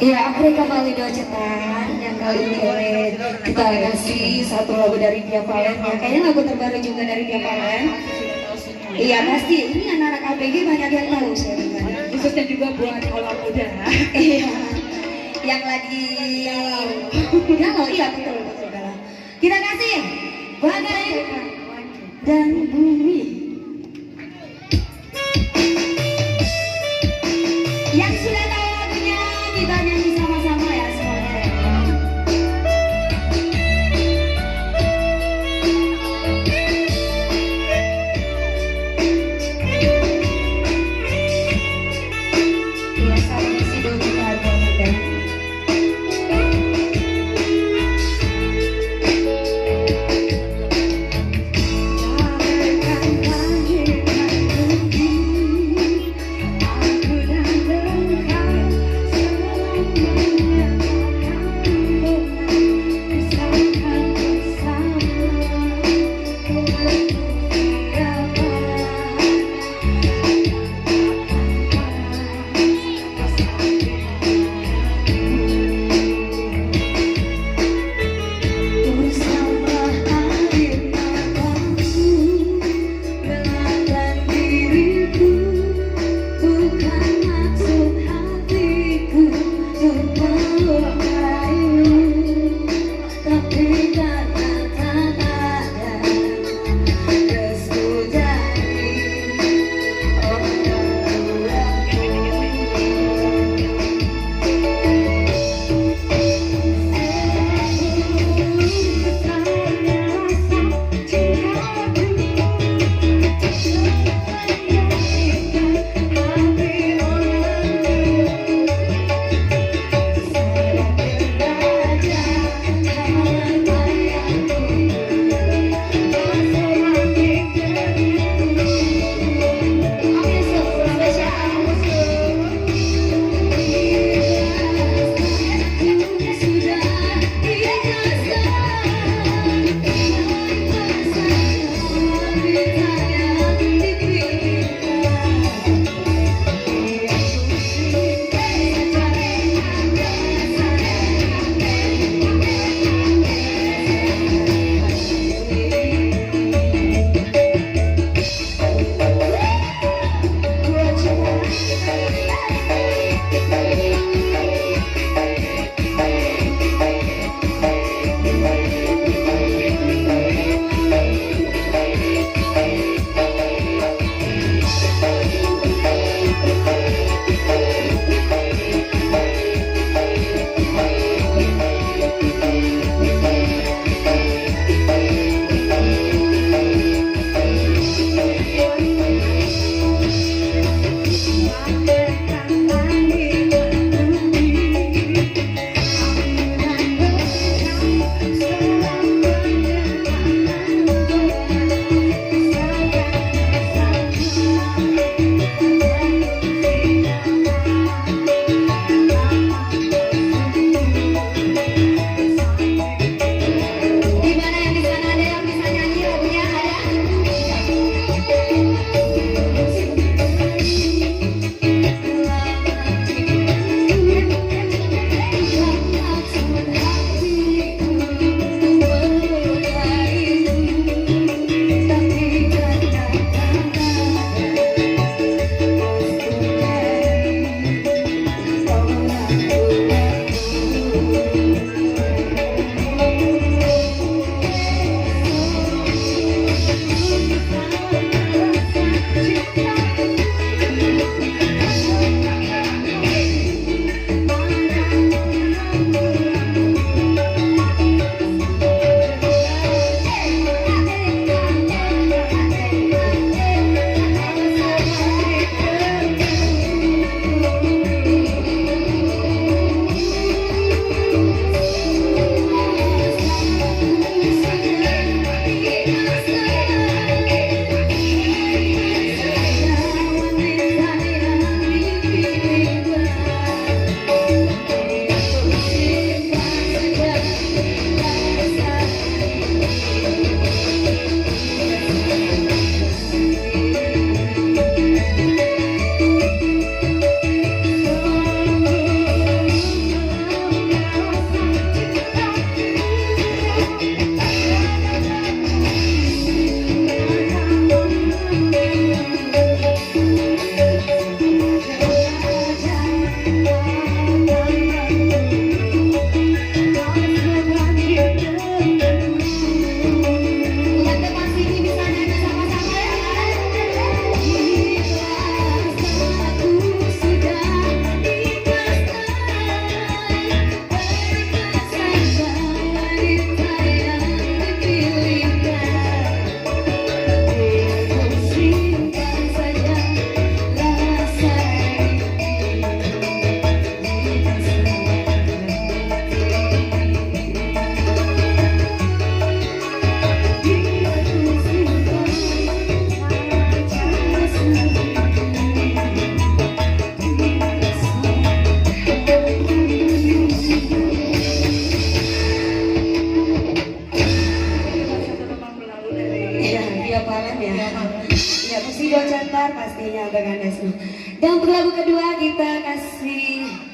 Iya, Afrika Malido Cetar yang kali ini kita kasih satu lagu dari Via Valen. Ya, kayaknya lagu terbaru juga dari Via Valen. Iya pasti, ini anak-anak ABG banyak yang tahu saya dengar. Khususnya juga buat kaula muda. Iya, yang lagi galau, iya betul betul galau. Kita kasih Bagai dan Bumi. Yang sudah tahu lagunya kita nyanyi sama-sama ya semuanya. Biasanya sih dulu harga muda. pastinya. Ya musik Docentar pastinya untuk Anda semua. Dan untuk lagu kedua kita kasih